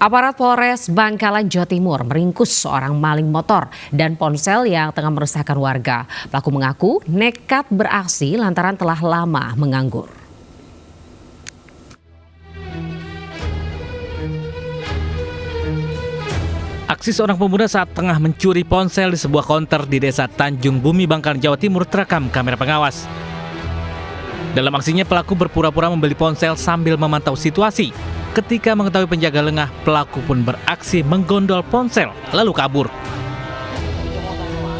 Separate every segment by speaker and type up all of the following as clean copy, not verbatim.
Speaker 1: Aparat Polres Bangkalan, Jawa Timur meringkus seorang maling motor dan ponsel yang tengah meresahkan warga. Pelaku mengaku nekat beraksi lantaran telah lama menganggur.
Speaker 2: Aksi seorang pemuda saat tengah mencuri ponsel di sebuah konter di Desa Tanjung Bumi, Bangkalan, Jawa Timur terekam kamera pengawas. Dalam aksinya, pelaku berpura-pura membeli ponsel sambil memantau situasi. Ketika mengetahui penjaga lengah, pelaku pun beraksi menggondol ponsel lalu kabur.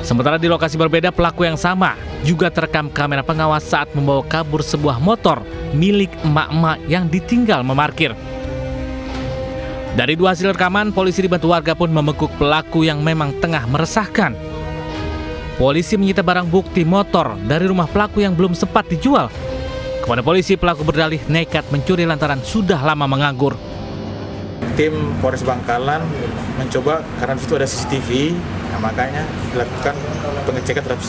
Speaker 2: Sementara di lokasi berbeda, pelaku yang sama juga terekam kamera pengawas saat membawa kabur sebuah motor milik emak-emak yang ditinggal memarkir. Dari dua hasil rekaman, polisi dibantu warga pun membekuk pelaku yang memang tengah meresahkan. Polisi menyita barang bukti motor dari rumah pelaku yang belum sempat dijual. Kepada polisi, pelaku berdalih nekat mencuri lantaran sudah lama menganggur.
Speaker 3: Tim Polres Bangkalan mencoba, karena di situ ada CCTV, nah makanya dilakukan pengecekan terhadap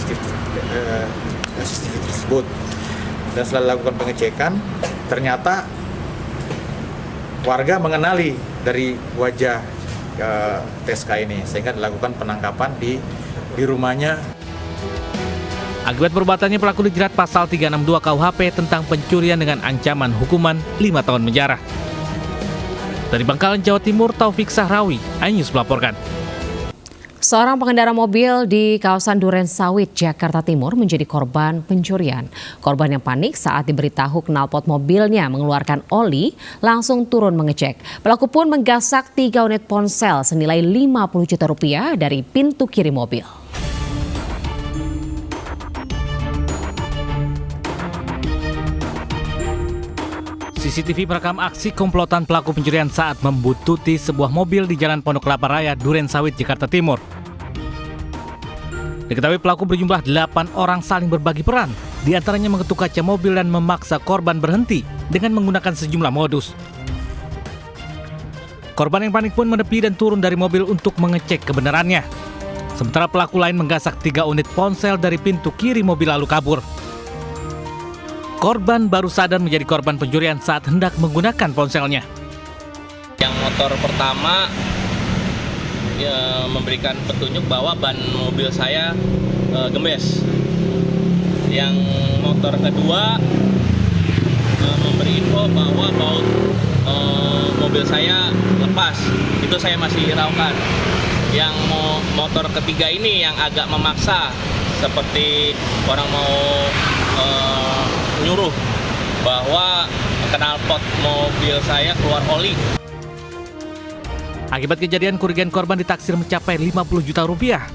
Speaker 3: CCTV tersebut. Dan setelah dilakukan pengecekan, ternyata warga mengenali dari wajah TSK ini, sehingga dilakukan penangkapan di rumahnya.
Speaker 2: Akibat perbuatannya, pelaku dijerat pasal 362 KUHP tentang pencurian dengan ancaman hukuman 5 tahun penjara. Dari Bangkalan, Jawa Timur, Taufik Sahrawi, iNews melaporkan.
Speaker 1: Seorang pengendara mobil di kawasan Duren Sawit, Jakarta Timur menjadi korban pencurian. Korban yang panik saat diberitahu knalpot mobilnya mengeluarkan oli langsung turun mengecek. Pelaku pun menggasak 3 unit ponsel senilai 50 juta rupiah dari pintu kiri mobil.
Speaker 2: CCTV merekam aksi komplotan pelaku pencurian saat membuntuti sebuah mobil di Jalan Pondok Kelapa Raya, Duren Sawit, Jakarta Timur. Diketahui pelaku berjumlah 8 orang saling berbagi peran. Di antaranya mengetuk kaca mobil dan memaksa korban berhenti dengan menggunakan sejumlah modus. Korban yang panik pun menepi dan turun dari mobil untuk mengecek kebenarannya. Sementara pelaku lain menggasak 3 unit ponsel dari pintu kiri mobil lalu kabur. Korban baru sadar menjadi korban pencurian saat hendak menggunakan ponselnya.
Speaker 4: Yang motor pertama memberikan petunjuk bahwa ban mobil saya gembes. Yang motor kedua memberi info bahwa baut mobil saya lepas. Itu saya masih hiraukan. Yang motor ketiga ini yang agak memaksa, seperti orang mau nyuruh bahwa knalpot mobil saya keluar oli.
Speaker 2: Akibat kejadian, kerugian korban ditaksir mencapai 50 juta rupiah.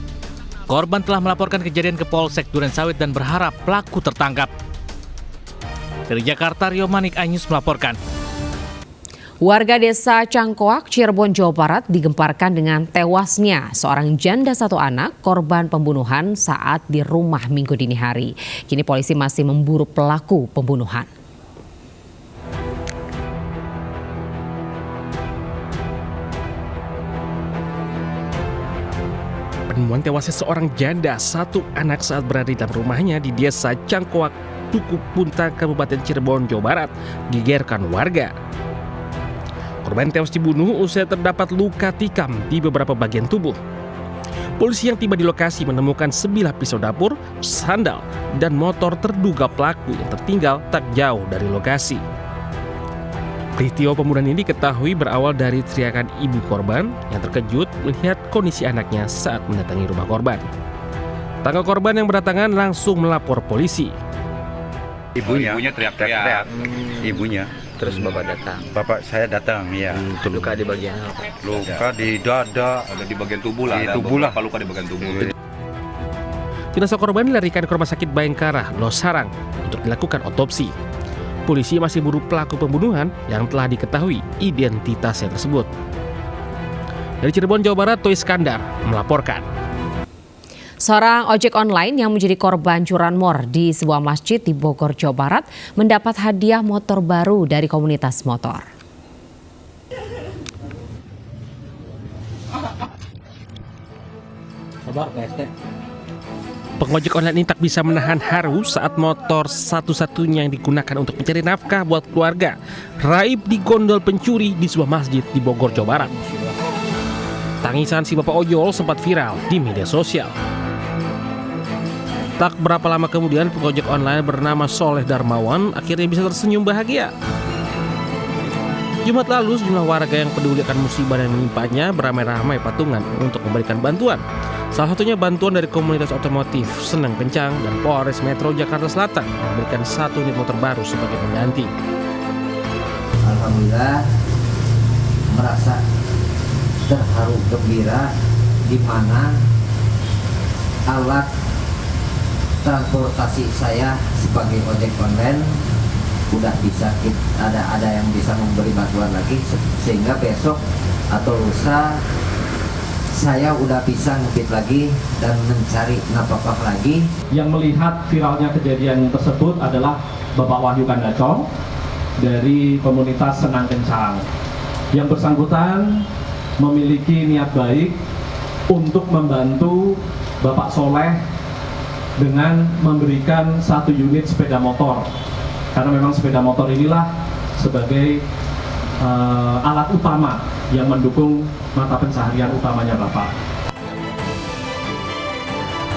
Speaker 2: Korban telah melaporkan kejadian ke Polsek Duren Sawit dan berharap pelaku tertangkap. Dari Jakarta, Rio Manik, iNews melaporkan.
Speaker 1: Warga desa Cangkoak, Cirebon, Jawa Barat digemparkan dengan tewasnya seorang janda 1 anak korban pembunuhan saat di rumah Minggu dini hari. Kini polisi masih memburu pelaku pembunuhan.
Speaker 5: Penemuan tewasnya seorang janda 1 anak saat berada di dalam rumahnya di desa Cangkoak, Tuku Puntang, Kabupaten Cirebon, Jawa Barat, gegerkan warga. Korban tewas dibunuh usai terdapat luka tikam di beberapa bagian tubuh. Polisi yang tiba di lokasi menemukan sebilah pisau dapur, sandal, dan motor terduga pelaku yang tertinggal tak jauh dari lokasi. Peristiwa pembunuhan ini diketahui berawal dari teriakan ibu korban yang terkejut melihat kondisi anaknya saat mendatangi rumah korban. Tetangga korban yang berdatangan langsung melapor polisi.
Speaker 6: Ibunya teriak-teriak. Ibunya.
Speaker 7: Terus bapak datang.
Speaker 6: Bapak saya datang, ya.
Speaker 7: Luka di bagian apa?
Speaker 6: Luka di dada,
Speaker 8: ada di bagian tubuh lah.
Speaker 6: Di tubuh lah.
Speaker 8: Luka di bagian tubuh.
Speaker 5: Jenazah korban dilarikan ke Rumah Sakit Bayangkara, Losarang untuk dilakukan otopsi. Polisi masih buru pelaku pembunuhan yang telah diketahui identitasnya tersebut. Dari Cirebon, Jawa Barat, Toy Iskandar melaporkan.
Speaker 1: Seorang ojek online yang menjadi korban curanmor di sebuah masjid di Bogor, Jawa Barat mendapat hadiah motor baru dari komunitas motor.
Speaker 5: Pengojek online ini tak bisa menahan haru saat motor satu-satunya yang digunakan untuk mencari nafkah buat keluarga raib di gondol pencuri di sebuah masjid di Bogor, Jawa Barat. Tangisan si bapak ojol sempat viral di media sosial. Tak berapa lama kemudian, pengojek online bernama Soleh Darmawan akhirnya bisa tersenyum bahagia. Jumat lalu, sejumlah warga yang peduli akan musibah yang menimpanya beramai-ramai patungan untuk memberikan bantuan. Salah satunya bantuan dari komunitas otomotif Senang Kencang dan Polres Metro Jakarta Selatan memberikan 1 unit motor baru sebagai pengganti.
Speaker 8: Alhamdulillah merasa terharu gembira di mana alat transportasi saya sebagai ojek online udah bisa ada yang bisa memberi bantuan lagi, sehingga besok atau lusa saya udah bisa ngebit lagi dan mencari nafkah lagi.
Speaker 9: Yang melihat viralnya kejadian tersebut adalah Bapak Wahyu Kandacong dari komunitas Senang Kencang. Yang bersangkutan memiliki niat baik untuk membantu Bapak Soleh dengan memberikan 1 unit sepeda motor. Karena memang sepeda motor inilah sebagai alat utama yang mendukung mata pencaharian utamanya Bapak.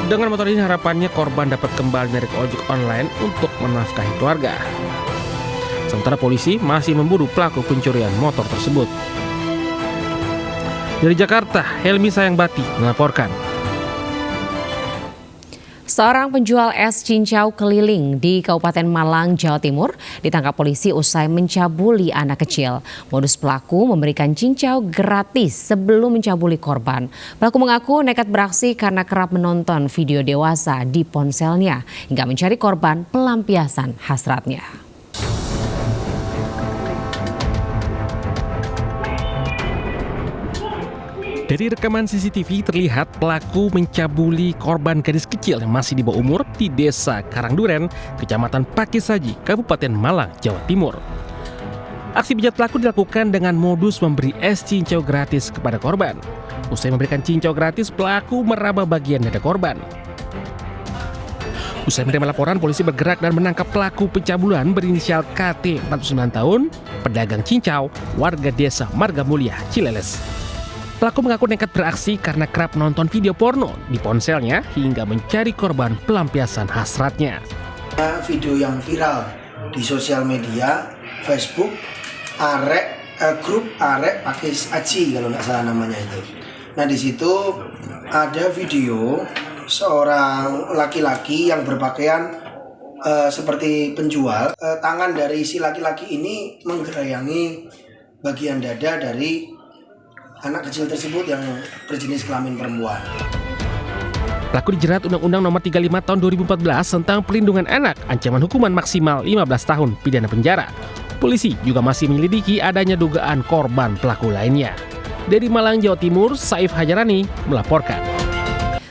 Speaker 5: Dengan motor ini harapannya korban dapat kembali dari ojek online untuk menafkahi keluarga. Sementara polisi masih memburu pelaku pencurian motor tersebut. Dari Jakarta, Helmi Sayangbati melaporkan.
Speaker 1: Seorang penjual es cincau keliling di Kabupaten Malang, Jawa Timur ditangkap polisi usai mencabuli anak kecil. Modus pelaku memberikan cincau gratis sebelum mencabuli korban. Pelaku mengaku nekat beraksi karena kerap menonton video dewasa di ponselnya hingga mencari korban pelampiasan hasratnya.
Speaker 5: Dari rekaman CCTV terlihat pelaku mencabuli korban gadis kecil yang masih di bawah umur di Desa Karangduren, Kecamatan Pakisaji, Kabupaten Malang, Jawa Timur. Aksi bejat pelaku dilakukan dengan modus memberi es cincau gratis kepada korban. Usai memberikan cincau gratis, pelaku meraba bagian dada korban. Usai menerima laporan, polisi bergerak dan menangkap pelaku pencabulan berinisial KT, 49 tahun, pedagang cincau, warga Desa Margamulya, Cileles. Pelaku mengaku nekat beraksi karena kerap menonton video porno di ponselnya hingga mencari korban pelampiasan hasratnya.
Speaker 10: Video yang viral di sosial media, Facebook, grup Arek Pakisaji kalau nggak salah namanya itu. Nah di situ ada video seorang laki-laki yang berpakaian seperti penjual. Tangan dari si laki-laki ini menggerayangi bagian dada dari anak kecil tersebut yang berjenis kelamin perempuan.
Speaker 5: Pelaku dijerat Undang-Undang Nomor 35 Tahun 2014 tentang Perlindungan Anak, ancaman hukuman maksimal 15 tahun pidana penjara. Polisi juga masih menyelidiki adanya dugaan korban pelaku lainnya. Dari Malang, Jawa Timur, Saif Hajarani melaporkan.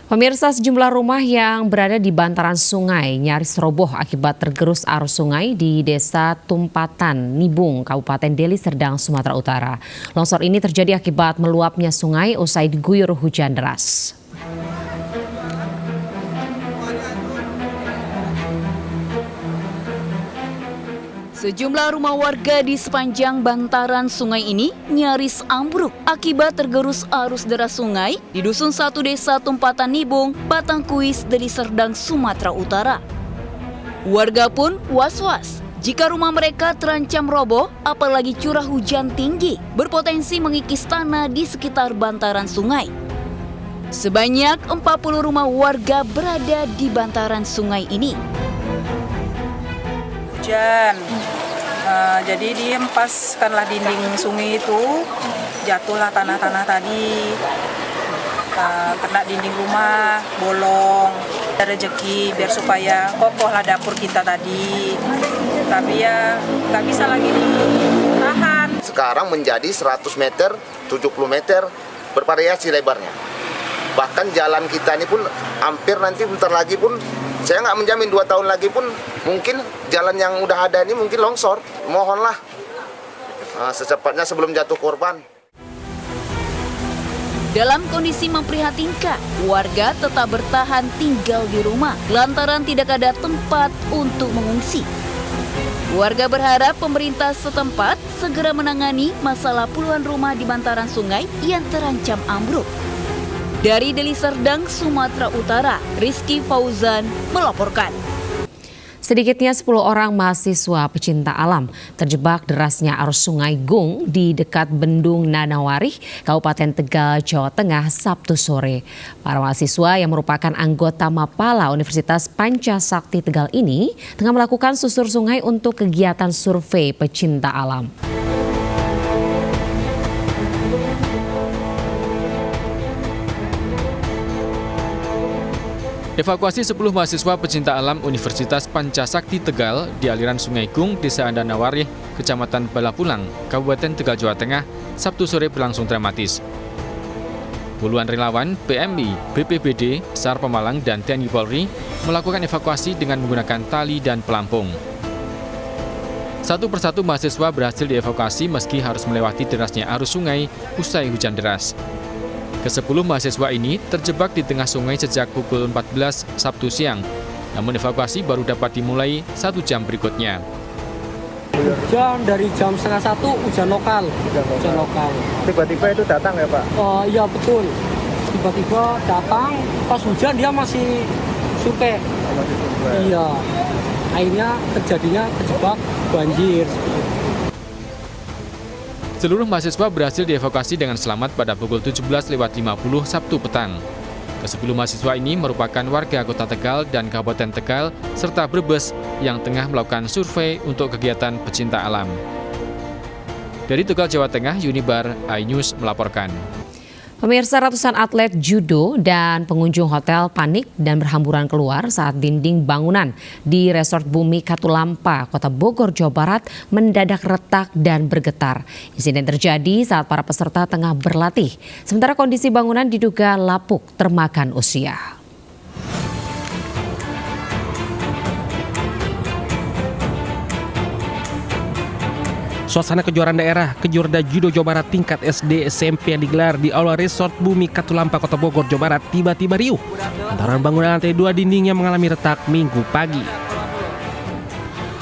Speaker 1: Pemirsa, sejumlah rumah yang berada di bantaran sungai nyaris roboh akibat tergerus arus sungai di Desa Tumpatan, Nibung, Kabupaten Deli Serdang, Sumatera Utara. Longsor ini terjadi akibat meluapnya sungai usai diguyur hujan deras.
Speaker 11: Sejumlah rumah warga di sepanjang bantaran sungai ini nyaris ambruk akibat tergerus arus deras sungai di Dusun 1 Desa Tumpatan Nibung, Batangkuis, Deli Serdang, Sumatera Utara. Warga pun was-was jika rumah mereka terancam roboh, apalagi curah hujan tinggi berpotensi mengikis tanah di sekitar bantaran sungai. Sebanyak 40 rumah warga berada di bantaran sungai ini.
Speaker 12: Hujan, jadi dihempaskanlah dinding sungai itu, jatuhlah tanah-tanah tadi, kena dinding rumah, bolong. Ada rezeki biar supaya kokohlah dapur kita tadi, tapi ya nggak bisa lagi ditahan.
Speaker 13: Sekarang menjadi 100 meter, 70 meter, bervariasi lebarnya. Bahkan jalan kita ini pun hampir nanti bentar lagi pun, saya nggak menjamin 2 tahun lagi pun mungkin jalan yang udah ada ini mungkin longsor. Mohonlah secepatnya sebelum jatuh korban.
Speaker 11: Dalam kondisi memprihatinkan, warga tetap bertahan tinggal di rumah lantaran tidak ada tempat untuk mengungsi. Warga berharap pemerintah setempat segera menangani masalah puluhan rumah di bantaran sungai yang terancam ambruk. Dari Deli Serdang, Sumatera Utara, Rizky Fauzan melaporkan.
Speaker 1: Sedikitnya 10 orang mahasiswa pecinta alam terjebak derasnya arus sungai Gung di dekat Bendung Nanawarih, Kabupaten Tegal, Jawa Tengah, Sabtu sore. Para mahasiswa yang merupakan anggota Mapala Universitas Pancasakti Tegal ini tengah melakukan susur sungai untuk kegiatan survei pecinta alam.
Speaker 14: Evakuasi 10 mahasiswa pecinta alam Universitas Pancasakti Tegal di aliran Sungai Gung, Desa Nanawarih, Kecamatan Balapulang, Kabupaten Tegal, Jawa Tengah, Sabtu sore berlangsung dramatis. Puluhan relawan PMI, BPBD, SAR Pemalang, dan TNI Polri melakukan evakuasi dengan menggunakan tali dan pelampung. Satu persatu mahasiswa berhasil dievakuasi meski harus melewati derasnya arus sungai usai hujan deras. Ke-10 mahasiswa ini terjebak di tengah sungai sejak pukul 14 Sabtu siang, namun evakuasi baru dapat dimulai 1 jam berikutnya.
Speaker 15: Hujan dari jam 12:30 hujan lokal.
Speaker 16: Tiba-tiba itu datang ya Pak?
Speaker 15: Oh iya betul, tiba-tiba datang, pas hujan dia masih survei. Iya, akhirnya terjadinya terjebak banjir.
Speaker 14: Seluruh mahasiswa berhasil dievakuasi dengan selamat pada pukul 17.50 Sabtu petang. Ke-10 mahasiswa ini merupakan warga Kota Tegal dan Kabupaten Tegal serta Brebes yang tengah melakukan survei untuk kegiatan pecinta alam. Dari Tegal, Jawa Tengah, Unibar iNews melaporkan.
Speaker 1: Pemirsa, ratusan atlet judo dan pengunjung hotel panik dan berhamburan keluar saat dinding bangunan di Resort Bumi Katulampa, Kota Bogor, Jawa Barat mendadak retak dan bergetar. Insiden terjadi saat para peserta tengah berlatih, sementara kondisi bangunan diduga lapuk termakan usia.
Speaker 5: Suasana kejuaraan daerah Kejurda Judo Jawa Barat tingkat SD SMP yang digelar di Aula Resort Bumi Katulampa, Kota Bogor, Jawa Barat tiba-tiba riuh lantaran bangunan lantai 2 dindingnya mengalami retak Minggu pagi.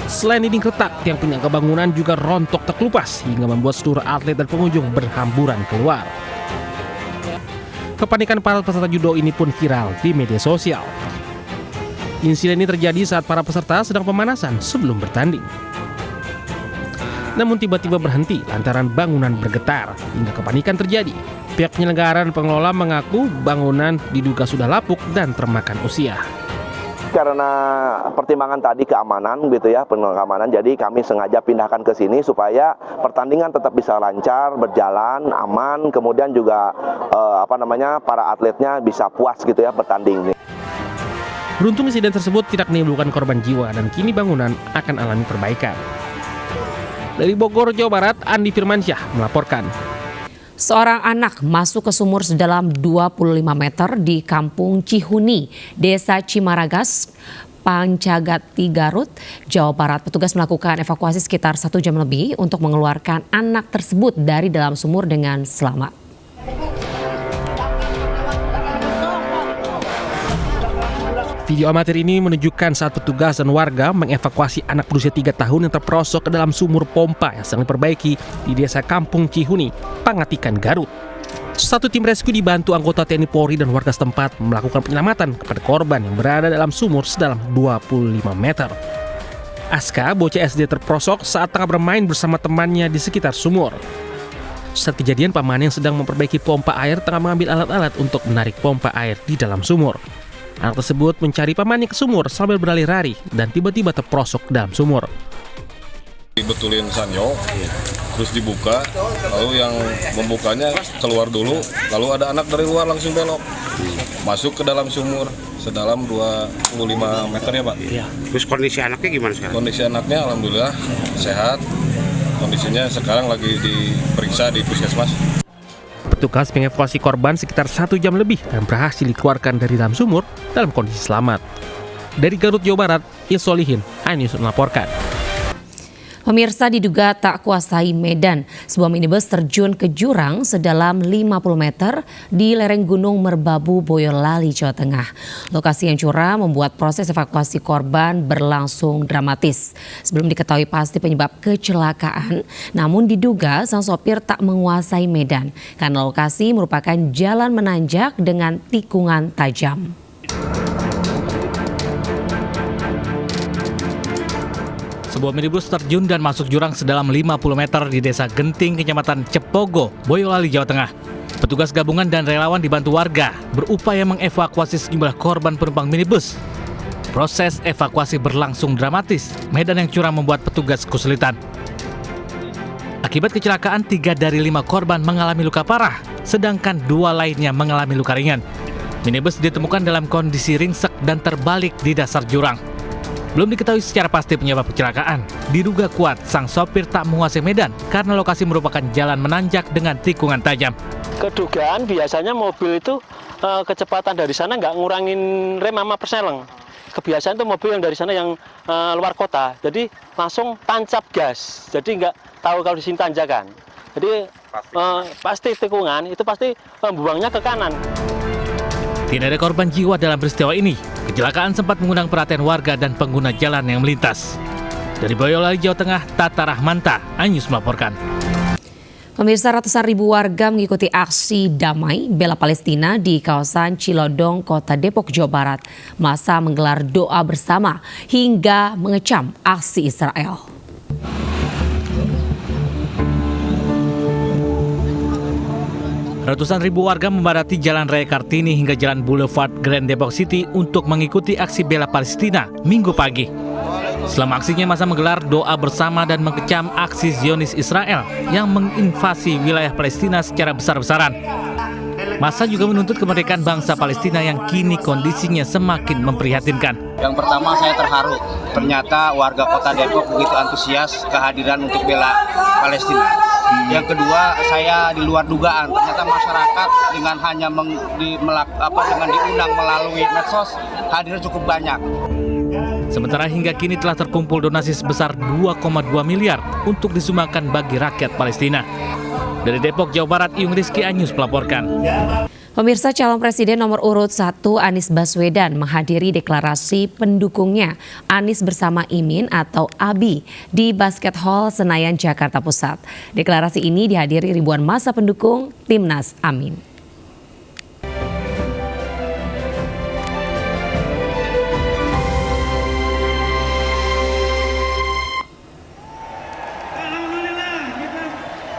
Speaker 5: Selain dinding retak, tiang penyangga bangunan juga rontok terkelupas hingga membuat seluruh atlet dan pengunjung berhamburan keluar. Kepanikan para peserta judo ini pun viral di media sosial. Insiden ini terjadi saat para peserta sedang pemanasan sebelum bertanding. Namun tiba-tiba berhenti lantaran bangunan bergetar hingga kepanikan terjadi. Pihak penyelenggara dan pengelola mengaku bangunan diduga sudah lapuk dan termakan usia.
Speaker 17: Karena pertimbangan tadi keamanan gitu ya, pengamanan, jadi kami sengaja pindahkan ke sini supaya pertandingan tetap bisa lancar, berjalan, aman, kemudian juga para atletnya bisa puas gitu ya bertanding.
Speaker 5: Beruntung insiden tersebut tidak menimbulkan korban jiwa dan kini bangunan akan alami perbaikan. Dari Bogor, Jawa Barat, Andi Firmansyah melaporkan.
Speaker 1: Seorang anak masuk ke sumur sedalam 25 meter di Kampung Cihuni, Desa Cimaragas, Pancagati, Garut, Jawa Barat. Petugas melakukan evakuasi sekitar 1 jam lebih untuk mengeluarkan anak tersebut dari dalam sumur dengan selamat.
Speaker 5: Video amatir ini menunjukkan saat petugas dan warga mengevakuasi anak berusia 3 tahun yang terperosok ke dalam sumur pompa yang sedang diperbaiki di Desa Kampung Cihuni, Pangatikan, Garut. Satu tim rescue dibantu anggota TNI Polri dan warga setempat melakukan penyelamatan kepada korban yang berada dalam sumur sedalam 25 meter. Aska, bocah SD terperosok saat tengah bermain bersama temannya di sekitar sumur. Saat kejadian, pamannya yang sedang memperbaiki pompa air tengah mengambil alat-alat untuk menarik pompa air di dalam sumur. Anak tersebut mencari pamannya ke sumur sambil berlari lari dan tiba-tiba terperosok ke dalam sumur.
Speaker 18: Dibetulin sanyo, terus dibuka, lalu yang membukanya keluar dulu, lalu ada anak dari luar langsung belok, masuk ke dalam sumur sedalam 25 meter ya Pak.
Speaker 19: Iya. Terus kondisi anaknya gimana sekarang?
Speaker 18: Kondisi anaknya alhamdulillah sehat, kondisinya sekarang lagi diperiksa di puskesmas.
Speaker 5: Petugas mengevakuasi korban sekitar 1 jam lebih dan berhasil dikeluarkan dari dalam sumur dalam kondisi selamat. Dari Garut, Jawa Barat, Isolihin, iNews melaporkan.
Speaker 1: Pemirsa, diduga tak kuasai medan, sebuah minibus terjun ke jurang sedalam 50 meter di lereng Gunung Merbabu, Boyolali, Jawa Tengah. Lokasi yang curam membuat proses evakuasi korban berlangsung dramatis. Sebelum diketahui pasti penyebab kecelakaan, namun diduga sang sopir tak menguasai medan karena lokasi merupakan jalan menanjak dengan tikungan tajam.
Speaker 2: Sebuah minibus terjun dan masuk jurang sedalam 50 meter di Desa Genting, Kecamatan Cepogo, Boyolali, Jawa Tengah. Petugas gabungan dan relawan dibantu warga berupaya mengevakuasi sejumlah korban penumpang minibus. Proses evakuasi berlangsung dramatis. Medan yang curam membuat petugas kesulitan. Akibat kecelakaan, 3 dari 5 korban mengalami luka parah, sedangkan 2 lainnya mengalami luka ringan. Minibus ditemukan dalam kondisi ringsek dan terbalik di dasar jurang. Belum diketahui secara pasti penyebab kecelakaan. Diduga kuat sang sopir tak menguasai medan karena lokasi merupakan jalan menanjak dengan tikungan tajam.
Speaker 20: Kedugaan biasanya mobil itu kecepatan dari sana nggak ngurangin rem sama persneleng. Kebiasaan itu mobil yang dari sana yang luar kota, jadi langsung tancap gas. Jadi nggak tahu kalau di sini tanjakan. Jadi pasti tikungan itu pasti buangnya ke kanan.
Speaker 2: Tidak ada korban jiwa dalam peristiwa ini. Kecelakaan sempat mengundang perhatian warga dan pengguna jalan yang melintas. Dari Boyolali, Jawa Tengah, Tata Rahmanta, iNews melaporkan.
Speaker 1: Pemirsa, ratusan ribu warga mengikuti aksi damai bela Palestina di kawasan Cilodong, Kota Depok, Jawa Barat. Massa menggelar doa bersama hingga mengecam aksi Israel.
Speaker 2: Ratusan ribu warga membadati Jalan Raya Kartini hingga Jalan Boulevard Grand Depok City untuk mengikuti aksi bela Palestina Minggu pagi. Selama aksinya, massa menggelar doa bersama dan mengecam aksi Zionis Israel yang menginvasi wilayah Palestina secara besar-besaran. Massa juga menuntut kemerdekaan bangsa Palestina yang kini kondisinya semakin memprihatinkan.
Speaker 21: Yang pertama, saya terharu. Ternyata warga Kota Depok begitu antusias kehadiran untuk bela Palestina. Yang kedua, saya di luar dugaan, ternyata masyarakat dengan hanya dengan diundang melalui medsos hadir cukup banyak.
Speaker 2: Sementara hingga kini telah terkumpul donasi sebesar 2,2 miliar untuk disumbangkan bagi rakyat Palestina. Dari Depok, Jawa Barat, Iyung Rizky, iNews melaporkan.
Speaker 1: Pemirsa, calon presiden nomor urut 1 Anies Baswedan menghadiri deklarasi pendukungnya Anies bersama Imin atau ABI di Basket Hall Senayan, Jakarta Pusat. Deklarasi ini dihadiri ribuan massa pendukung Timnas Amin.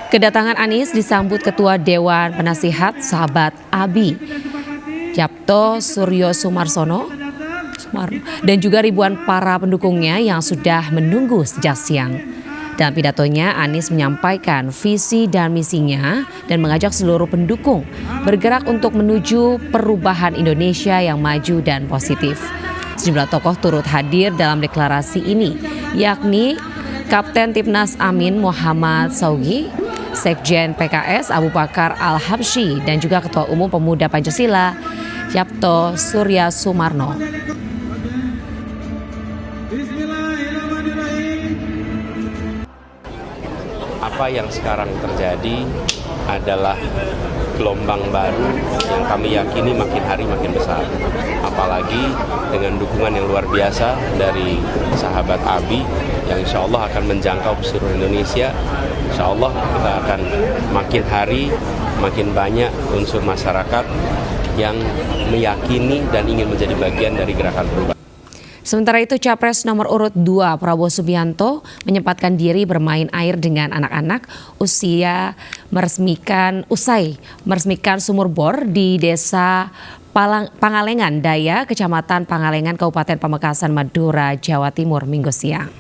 Speaker 1: Kedatangan Anies disambut Ketua Dewan Penasihat Sahabat ABI, Yapto Suryo Sumarsono, dan juga ribuan para pendukungnya yang sudah menunggu sejak siang. Dalam pidatonya, Anies menyampaikan visi dan misinya dan mengajak seluruh pendukung bergerak untuk menuju perubahan Indonesia yang maju dan positif. Sejumlah tokoh turut hadir dalam deklarasi ini, yakni Kapten Timnas Amin Muhammad Saugi, Sekjen PKS Abu Bakar Al-Habsyi, dan juga Ketua Umum Pemuda Pancasila Yapto Surya Sumarno.
Speaker 22: Apa yang sekarang terjadi adalah gelombang baru yang kami yakini makin hari makin besar. Apalagi dengan dukungan yang luar biasa dari sahabat ABI yang insya Allah akan menjangkau seluruh Indonesia. Insya Allah kita akan makin hari makin banyak unsur masyarakat yang meyakini dan ingin menjadi bagian dari gerakan perubahan.
Speaker 1: Sementara itu, Capres nomor urut 2 Prabowo Subianto menyempatkan diri bermain air dengan anak-anak usai meresmikan sumur bor di Desa Pangalengan Daya, Kecamatan Pangalengan, Kabupaten Pamekasan, Madura, Jawa Timur, Minggu siang.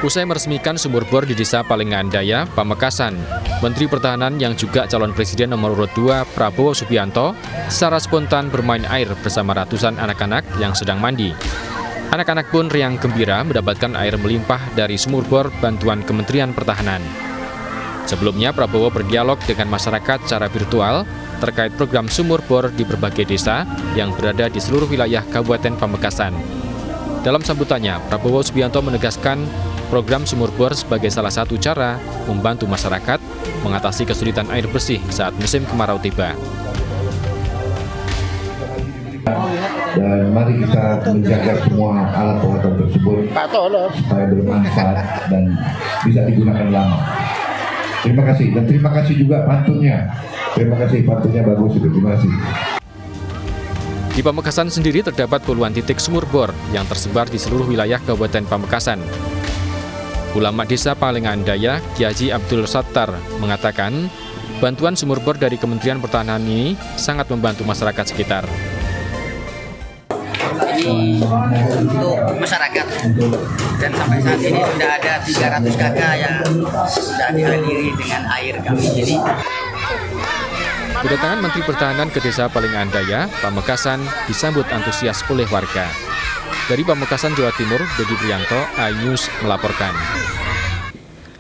Speaker 14: Usai meresmikan sumur bor di Desa Pangalengan Daya, Pamekasan, Menteri Pertahanan yang juga calon presiden nomor urut 2 Prabowo Subianto secara spontan bermain air bersama ratusan anak-anak yang sedang mandi. Anak-anak pun riang gembira mendapatkan air melimpah dari sumur bor bantuan Kementerian Pertahanan. Sebelumnya, Prabowo berdialog dengan masyarakat secara virtual terkait program sumur bor di berbagai desa yang berada di seluruh wilayah Kabupaten Pamekasan. Dalam sambutannya, Prabowo Subianto menegaskan program sumur bor sebagai salah satu cara membantu masyarakat mengatasi kesulitan air bersih saat musim kemarau tiba.
Speaker 3: Dan mari kita menjaga semua alat-alat tersebut supaya bermanfaat dan bisa digunakan lama. Terima kasih, dan terima kasih juga pantunnya. Terima kasih, pantunnya bagus, terima kasih.
Speaker 14: Di Pamekasan sendiri terdapat puluhan titik sumur bor yang tersebar di seluruh wilayah Kabupaten Pamekasan. Ulama Desa Palengan Daya, Kiai Haji Abdul Sattar, mengatakan bantuan sumur bor dari Kementerian Pertahanan ini sangat membantu masyarakat sekitar.
Speaker 4: Ini untuk masyarakat, dan sampai saat ini sudah ada 300 kakak yang sudah dihadiri dengan air kami ini.
Speaker 14: Kedatangan Menteri Pertahanan ke Desa Palengan Daya, Pamekasan disambut antusias oleh warga. Dari Pamekasan, Jawa Timur, Dedi Prianto, iNews melaporkan.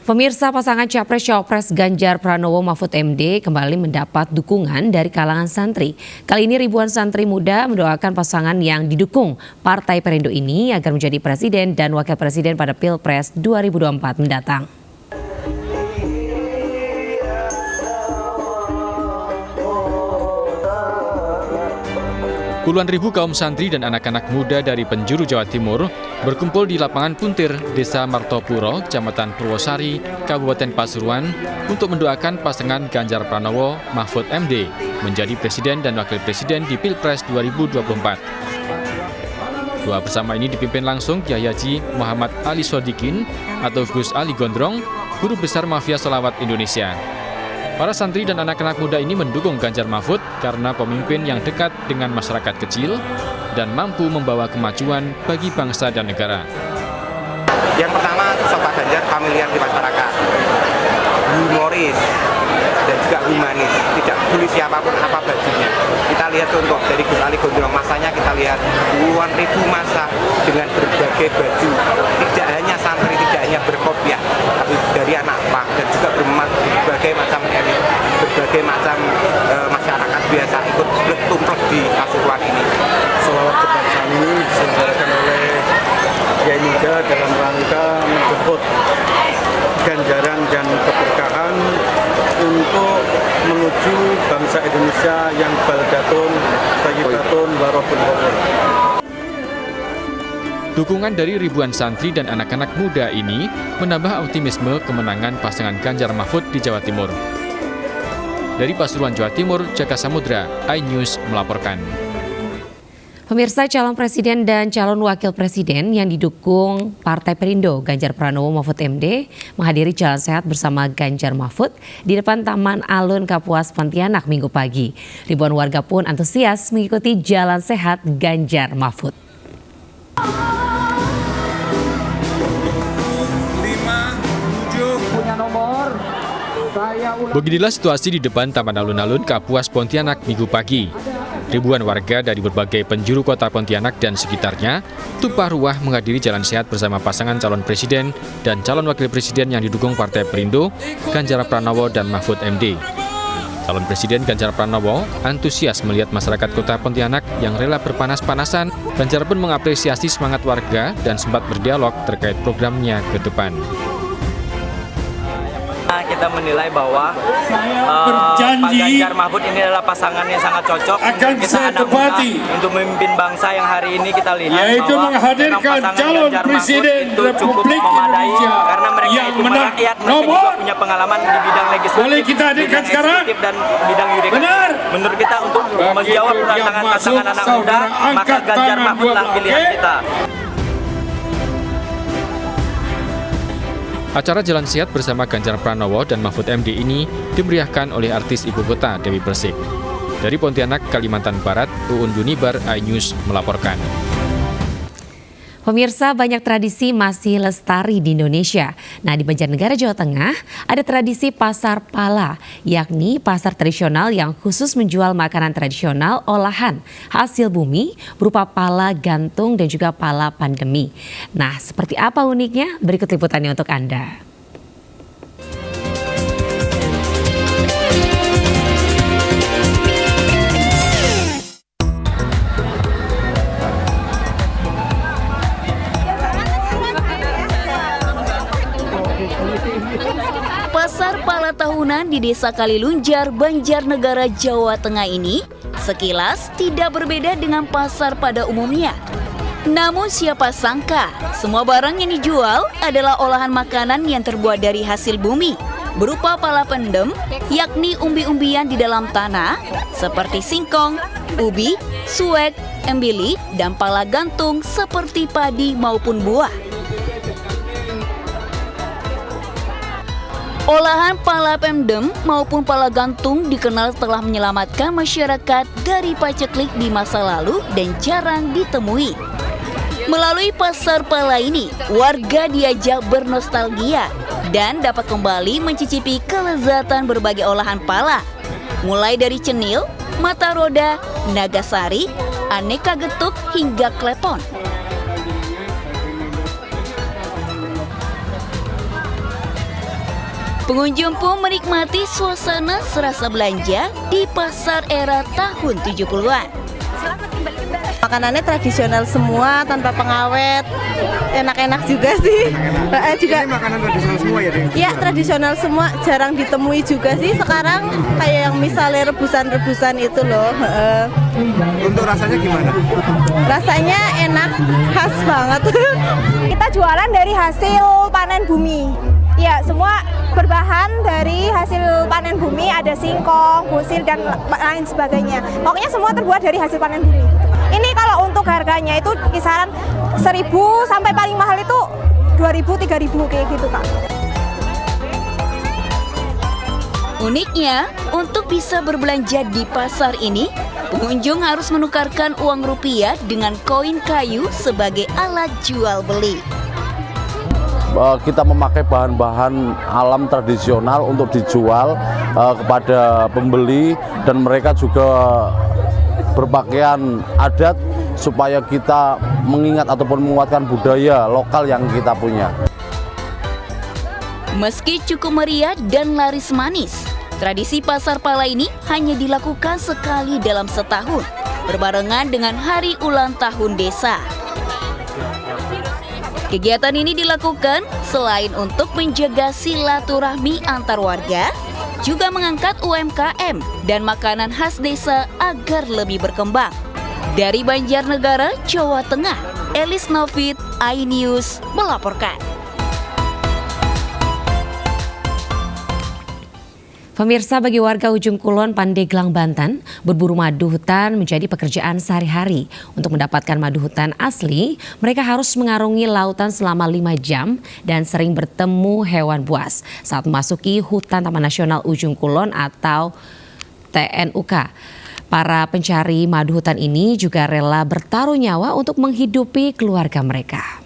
Speaker 1: Pemirsa, pasangan Capres-Cawapres Ganjar Pranowo Mahfud MD kembali mendapat dukungan dari kalangan santri. Kali ini ribuan santri muda mendoakan pasangan yang didukung Partai Perindo ini agar menjadi presiden dan wakil presiden pada Pilpres 2024 mendatang.
Speaker 14: Puluhan ribu kaum santri dan anak-anak muda dari penjuru Jawa Timur berkumpul di lapangan Puntir, Desa Martopuro, Kecamatan Purwosari, Kabupaten Pasuruan untuk mendoakan pasangan Ganjar Pranowo Mahfud MD menjadi presiden dan wakil presiden di Pilpres 2024. Doa bersama ini dipimpin langsung Kiai Haji Muhammad Ali Sodikin atau Gus Ali Gondrong, Guru Besar Mafia Sholawat Indonesia. Para santri dan anak-anak muda ini mendukung Ganjar Mahfud karena pemimpin yang dekat dengan masyarakat kecil dan mampu membawa kemajuan bagi bangsa dan negara.
Speaker 21: Yang pertama, sosok Pak Ganjar familiar di masyarakat, humoris dan juga humanis, tidak peduli siapapun apa bajunya. Kita lihat contoh dari Gus Ali Gondrong, masanya kita lihat puluhan ribu massa dengan berbagai baju, tidak hanya santri, tidak hanya berkopiah, tapi dari anak pang dan juga berbagai macam elit, berbagai macam masyarakat biasa ikut bertumpuk di Pasuruan ini.
Speaker 16: Sholawat kebangsaan ini diselenggarakan oleh Kiai Muda dalam rangka menjemput ganjaran dan keberkahan untuk menuju bangsa Indonesia yang baldatun, thayyibatun, warohun ghafur.
Speaker 14: Dukungan dari ribuan santri dan anak-anak muda ini menambah optimisme kemenangan pasangan Ganjar Mahfud di Jawa Timur. Dari Pasuruan, Jawa Timur, Jaka Samudra, iNews melaporkan.
Speaker 1: Pemirsa, calon presiden dan calon wakil presiden yang didukung Partai Perindo Ganjar Pranowo Mahfud MD menghadiri jalan sehat bersama Ganjar Mahfud di depan Taman Alun Kapuas Pontianak Minggu pagi. Ribuan warga pun antusias mengikuti jalan sehat Ganjar Mahfud.
Speaker 14: Beginilah situasi di depan Taman Alun-Alun Kapuas Pontianak Minggu pagi. Ribuan warga dari berbagai penjuru kota Pontianak dan sekitarnya tumpah ruah menghadiri jalan sehat bersama pasangan calon presiden dan calon wakil presiden yang didukung Partai Perindo, Ganjar Pranowo dan Mahfud MD. Calon Presiden Ganjar Pranowo antusias melihat masyarakat kota Pontianak yang rela berpanas-panasan. Ganjar pun mengapresiasi semangat warga dan sempat berdialog terkait programnya ke depan.
Speaker 4: Kita menilai bahwa Pak Ganjar Mahfud ini adalah pasangan yang sangat cocok untuk kita anak muda untuk memimpin bangsa yang hari ini kita lihat
Speaker 23: yaitu
Speaker 4: bahwa
Speaker 23: menghadirkan calon presiden Republik Indonesia
Speaker 4: karena mereka
Speaker 23: yang
Speaker 4: itu
Speaker 23: menang
Speaker 4: merakyat, mereka juga punya pengalaman di bidang legislatif,
Speaker 23: kita hadirkan
Speaker 4: bidang
Speaker 23: sekarang
Speaker 4: eksekutif dan bidang yudikatif.
Speaker 23: Benar.
Speaker 4: Menurut kita untuk menjawab tantangan anak muda, maka Ganjar Mahfud lah pilihan kita.
Speaker 14: Acara jalan sehat bersama Ganjar Pranowo dan Mahfud MD ini dimeriahkan oleh artis ibu kota Dewi Persik. Dari Pontianak, Kalimantan Barat, Uun Yunibar, iNews melaporkan.
Speaker 1: Pemirsa, banyak tradisi masih lestari di Indonesia. Nah, di Banjarnegara, Jawa Tengah, ada tradisi pasar pala, yakni pasar tradisional yang khusus menjual makanan tradisional olahan hasil bumi berupa pala gantung dan juga pala pandemi. Nah, seperti apa uniknya? Berikut liputannya untuk Anda.
Speaker 11: Pasar pala tahunan di Desa Kalilunjar, Banjarnegara, Jawa Tengah ini sekilas tidak berbeda dengan pasar pada umumnya. Namun siapa sangka, semua barang yang dijual adalah olahan makanan yang terbuat dari hasil bumi, berupa pala pendem, yakni umbi-umbian di dalam tanah, seperti singkong, ubi, suwek, embili, dan pala gantung seperti padi maupun buah. Olahan pala pendem maupun pala gantung dikenal telah menyelamatkan masyarakat dari paceklik di masa lalu dan jarang ditemui. Melalui pasar pala ini, warga diajak bernostalgia dan dapat kembali mencicipi kelezatan berbagai olahan pala, mulai dari cenil, mata roda, nagasari, aneka getuk hingga klepon. Pengunjung pun menikmati suasana serasa belanja di pasar era tahun 70-an.
Speaker 6: Makanannya tradisional semua, tanpa pengawet, enak-enak juga sih. Juga
Speaker 19: ini makanan tradisional semua ya, Deng?
Speaker 6: Ya, tradisional semua, jarang ditemui juga sih sekarang, kayak yang misalnya rebusan-rebusan itu loh.
Speaker 19: Untuk rasanya gimana?
Speaker 6: Rasanya enak, khas banget.
Speaker 7: Kita jualan dari hasil panen bumi. Ya, semua berbahan dari hasil panen bumi, ada singkong, busil, dan lain sebagainya. Pokoknya semua terbuat dari hasil panen bumi. Ini kalau untuk harganya itu kisaran 1.000 sampai paling mahal itu 2.000, 3.000 kayak gitu, Kak.
Speaker 11: Uniknya, untuk bisa berbelanja di pasar ini, pengunjung harus menukarkan uang rupiah dengan koin kayu sebagai alat jual beli.
Speaker 8: Kita memakai bahan-bahan alam tradisional untuk dijual kepada pembeli, dan mereka juga berpakaian adat supaya kita mengingat ataupun menguatkan budaya lokal yang kita punya.
Speaker 11: Meski cukup meriah dan laris manis, tradisi pasar pala ini hanya dilakukan sekali dalam setahun, berbarengan dengan hari ulang tahun desa. Kegiatan ini dilakukan selain untuk menjaga silaturahmi antar warga, juga mengangkat UMKM dan makanan khas desa agar lebih berkembang. Dari Banjarnegara, Jawa Tengah, Elis Novit, iNews melaporkan.
Speaker 1: Pemirsa, bagi warga Ujung Kulon, Pandeglang, Banten, berburu madu hutan menjadi pekerjaan sehari-hari. Untuk mendapatkan madu hutan asli, mereka harus mengarungi lautan selama 5 jam dan sering bertemu hewan buas saat memasuki Hutan Taman Nasional Ujung Kulon atau TNUK. Para pencari madu hutan ini juga rela bertaruh nyawa untuk menghidupi keluarga mereka.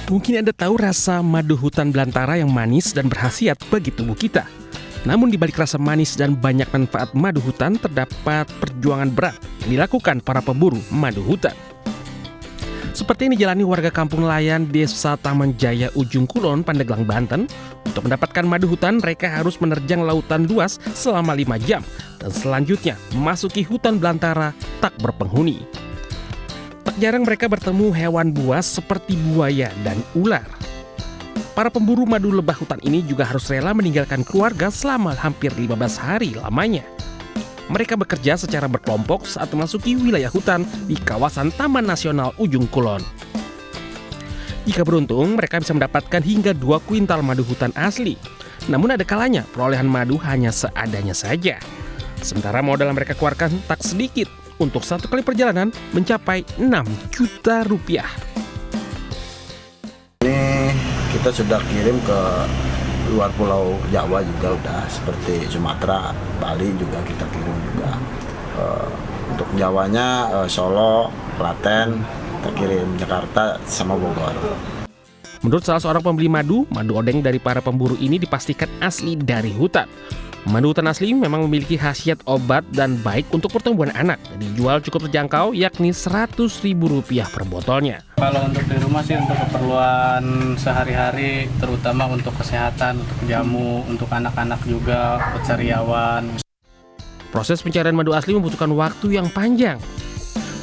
Speaker 5: Mungkin Anda tahu rasa madu hutan belantara yang manis dan berkhasiat bagi tubuh kita. Namun di balik rasa manis dan banyak manfaat madu hutan terdapat perjuangan berat yang dilakukan para pemburu madu hutan. Seperti yang dijalani warga kampung nelayan Desa Taman Jaya Ujung Kulon, Pandeglang, Banten. Untuk mendapatkan madu hutan, mereka harus menerjang lautan luas selama 5 jam dan selanjutnya memasuki hutan belantara tak berpenghuni. Tak jarang mereka bertemu hewan buas seperti buaya dan ular. Para pemburu madu lebah hutan ini juga harus rela meninggalkan keluarga selama hampir 15 hari lamanya. Mereka bekerja secara berkelompok saat memasuki wilayah hutan di kawasan Taman Nasional Ujung Kulon. Jika beruntung, mereka bisa mendapatkan hingga 2 kuintal madu hutan asli. Namun ada kalanya perolehan madu hanya seadanya saja. Sementara modal yang mereka keluarkan tak sedikit. Untuk 1 kali perjalanan mencapai 6 juta rupiah.
Speaker 24: Ini kita sudah kirim ke luar pulau Jawa juga udah, seperti Sumatera, Bali juga kita kirim juga. Untuk Jawanya Solo, Klaten, kita kirim Jakarta sama Bogor.
Speaker 5: Menurut salah seorang pembeli madu odeng dari para pemburu ini dipastikan asli dari hutan. Madu hutan asli memang memiliki khasiat obat dan baik untuk pertumbuhan anak. Dijual cukup terjangkau, yakni Rp100.000 per botolnya.
Speaker 25: Kalau untuk di rumah sih untuk keperluan sehari-hari, terutama untuk kesehatan, untuk jamu, untuk anak-anak juga, buat sariawan.
Speaker 5: Proses pencarian madu asli membutuhkan waktu yang panjang.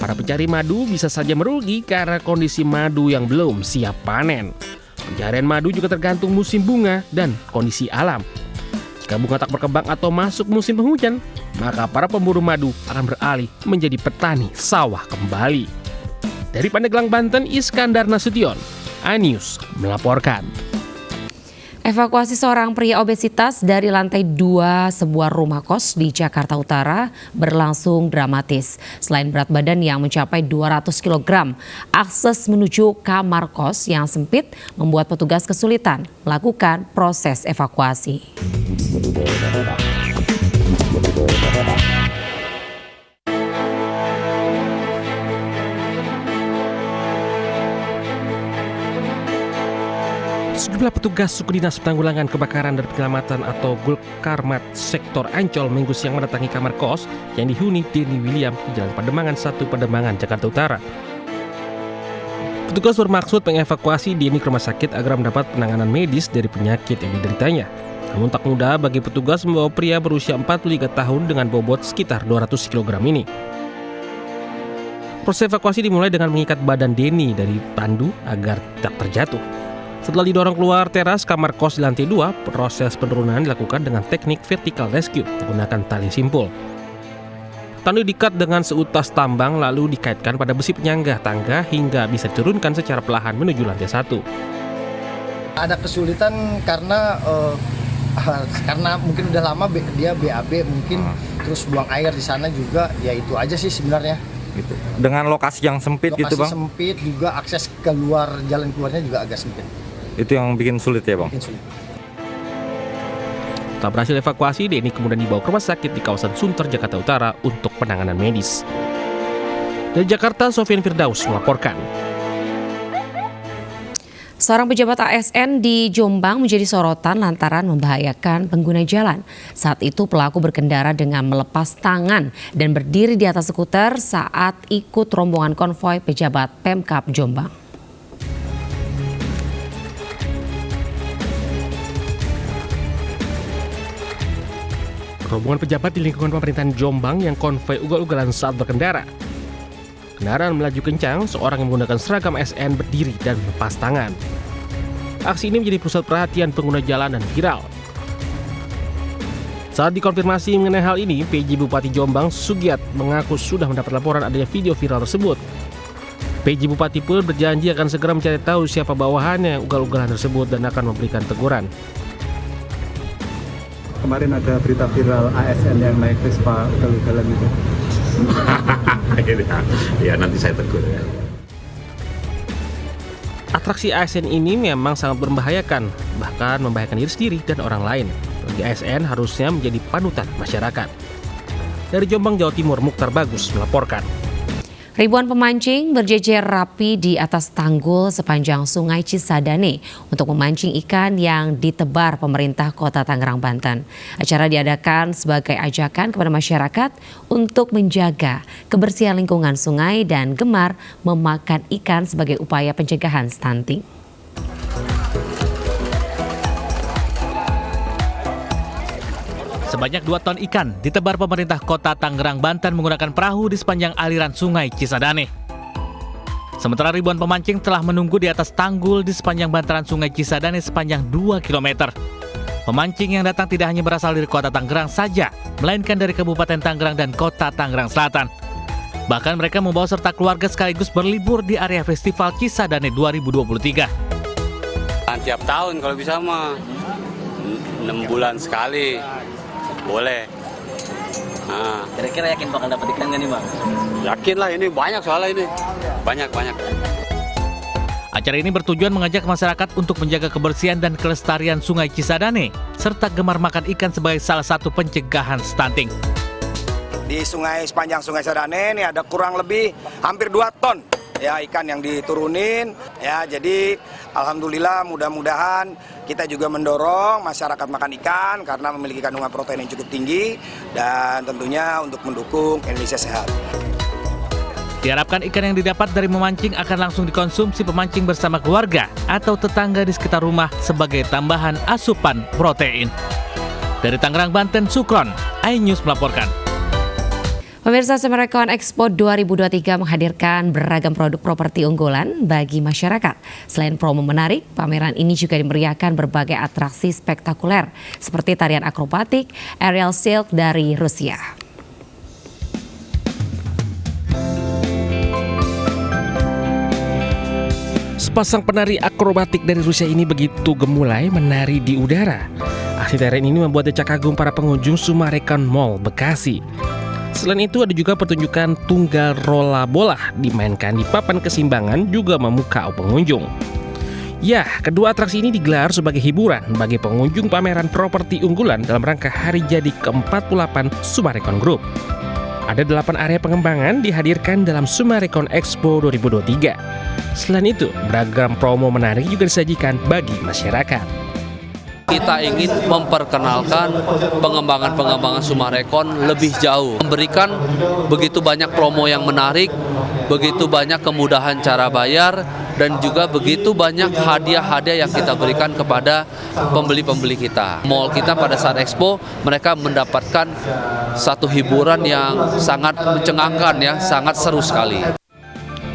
Speaker 5: Para pencari madu bisa saja merugi karena kondisi madu yang belum siap panen. Pencarian madu juga tergantung musim bunga dan kondisi alam. Jika bunga tak berkembang atau masuk musim penghujan, maka para pemburu madu akan beralih menjadi petani sawah kembali. Dari Pandeglang, Banten, Iskandar Nasution, iNews melaporkan.
Speaker 1: Evakuasi seorang pria obesitas dari lantai 2 sebuah rumah kos di Jakarta Utara berlangsung dramatis. Selain berat badan yang mencapai 200 kg, akses menuju kamar kos yang sempit membuat petugas kesulitan melakukan proses evakuasi.
Speaker 5: Sejumlah petugas suku dinas penanggulangan kebakaran dan penyelamatan atau Gulkarmat sektor Ancol Minggu siang mendatangi kamar kos yang dihuni Denny William di Jalan Pademangan 1 Pademangan, Jakarta Utara. Petugas bermaksud mengevakuasi Denny ke rumah sakit agar mendapat penanganan medis dari penyakit yang dideritanya. Namun tak mudah bagi petugas membawa pria berusia 43 tahun dengan bobot sekitar 200 kg ini. Proses evakuasi dimulai dengan mengikat badan Denny dari tandu agar tidak terjatuh. Setelah didorong keluar teras kamar kos di lantai 2, proses penurunan dilakukan dengan teknik vertical rescue menggunakan tali simpul. Tandu diikat dengan seutas tambang lalu dikaitkan pada besi penyangga tangga hingga bisa diturunkan secara perlahan menuju lantai 1.
Speaker 9: Ada kesulitan karena mungkin udah lama dia BAB mungkin, terus buang air di sana juga, ya itu aja sih sebenarnya.
Speaker 10: Gitu. Dengan lokasi yang sempit
Speaker 9: lokasi
Speaker 10: gitu Bang?
Speaker 9: Lokasi sempit juga, akses keluar, jalan keluarnya juga agak sempit.
Speaker 10: Itu yang bikin sulit ya Bang?
Speaker 9: Bikin sulit.
Speaker 5: Setelah berhasil evakuasi, Denny kemudian dibawa ke rumah sakit di kawasan Sunter, Jakarta Utara untuk penanganan medis. Dari Jakarta, Sofian Firdaus melaporkan.
Speaker 1: Seorang pejabat ASN di Jombang menjadi sorotan lantaran membahayakan pengguna jalan. Saat itu pelaku berkendara dengan melepas tangan dan berdiri di atas skuter saat ikut rombongan konvoi pejabat Pemkab Jombang.
Speaker 5: Rombongan pejabat di lingkungan pemerintahan Jombang yang konvoi ugal-ugalan saat berkendara. Kendaraan melaju kencang, seorang yang menggunakan seragam ASN berdiri dan melepas tangan. Aksi ini menjadi pusat perhatian pengguna jalan dan viral. Saat dikonfirmasi mengenai hal ini, PJ Bupati Jombang Sugiat mengaku sudah mendapat laporan adanya video viral tersebut. PJ Bupati pun berjanji akan segera mencari tahu siapa bawahannya ugal-ugalan tersebut dan akan memberikan teguran.
Speaker 12: Kemarin ada berita viral ASN yang naik Vespa ugal-ugalan itu.
Speaker 10: Ya nanti saya tegur ya.
Speaker 5: Atraksi ASN ini memang sangat membahayakan, bahkan membahayakan diri sendiri dan orang lain. Bagi ASN harusnya menjadi panutan masyarakat. Dari Jombang, Jawa Timur, Mukhtar Bagus melaporkan.
Speaker 1: Ribuan pemancing berjejer rapi di atas tanggul sepanjang Sungai Cisadane untuk memancing ikan yang ditebar pemerintah Kota Tangerang, Banten. Acara diadakan sebagai ajakan kepada masyarakat untuk menjaga kebersihan lingkungan sungai dan gemar memakan ikan sebagai upaya pencegahan stunting.
Speaker 2: Sebanyak 2 ton ikan ditebar pemerintah Kota Tangerang, Banten menggunakan perahu di sepanjang aliran Sungai Cisadane. Sementara ribuan pemancing telah menunggu di atas tanggul di sepanjang bantaran Sungai Cisadane sepanjang 2 km. Pemancing yang datang tidak hanya berasal dari Kota Tangerang saja, melainkan dari Kabupaten Tangerang dan Kota Tangerang Selatan. Bahkan mereka membawa serta keluarga sekaligus berlibur di area Festival Cisadane 2023.
Speaker 13: Tiap tahun kalau bisa mah 6 bulan sekali. Boleh.
Speaker 4: Kira-kira yakin bakal dapat ikan nggak nih Bang?
Speaker 13: Yakin lah, ini banyak soalnya ini. Banyak.
Speaker 2: Acara ini bertujuan mengajak masyarakat untuk menjaga kebersihan dan kelestarian Sungai Cisadane, serta gemar makan ikan sebagai salah satu pencegahan stunting.
Speaker 15: Di sepanjang Sungai Cisadane ini ada kurang lebih hampir 2 ton ya ikan yang diturunin ya. Jadi alhamdulillah, mudah-mudahan kita juga mendorong masyarakat makan ikan karena memiliki kandungan protein yang cukup tinggi dan tentunya untuk mendukung Indonesia sehat.
Speaker 2: Diharapkan ikan yang didapat dari memancing akan langsung dikonsumsi pemancing bersama keluarga atau tetangga di sekitar rumah sebagai tambahan asupan protein. Dari Tangerang, Banten, Sukron, iNews melaporkan.
Speaker 1: Pemirsa, Sumarekon Expo 2023 menghadirkan beragam produk properti unggulan bagi masyarakat. Selain promo menarik, pameran ini juga dimeriahkan berbagai atraksi spektakuler seperti tarian akrobatik, aerial silk dari Rusia.
Speaker 5: Sepasang penari akrobatik dari Rusia ini begitu gemulai menari di udara. Aksi tarian ini membuat decak kagum para pengunjung Sumarekon Mall Bekasi. Selain itu ada juga pertunjukan tunggal rola bola dimainkan di papan keseimbangan juga memukau pengunjung. Ya, kedua atraksi ini digelar sebagai hiburan bagi pengunjung pameran properti unggulan dalam rangka hari jadi ke-48 Sumarekon Group. Ada 8 area pengembangan dihadirkan dalam Sumarekon Expo 2023. Selain itu, beragam promo menarik juga disajikan bagi masyarakat.
Speaker 3: Kita ingin memperkenalkan pengembangan Sumarekon lebih jauh, memberikan begitu banyak promo yang menarik, begitu banyak kemudahan cara bayar, dan juga begitu banyak hadiah-hadiah yang kita berikan kepada pembeli-pembeli kita. Mall kita pada saat Expo, mereka mendapatkan satu hiburan yang sangat mencengangkan, ya, sangat seru sekali.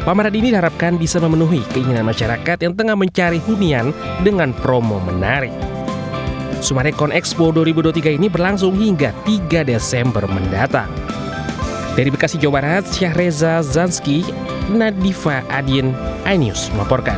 Speaker 5: Pameran ini diharapkan bisa memenuhi keinginan masyarakat yang tengah mencari hunian dengan promo menarik. Sumarekon Expo 2023 ini berlangsung hingga 3 Desember mendatang. Dari Bekasi, Jawa Barat, Syahreza Zanski, Nadifa Adin, iNews melaporkan.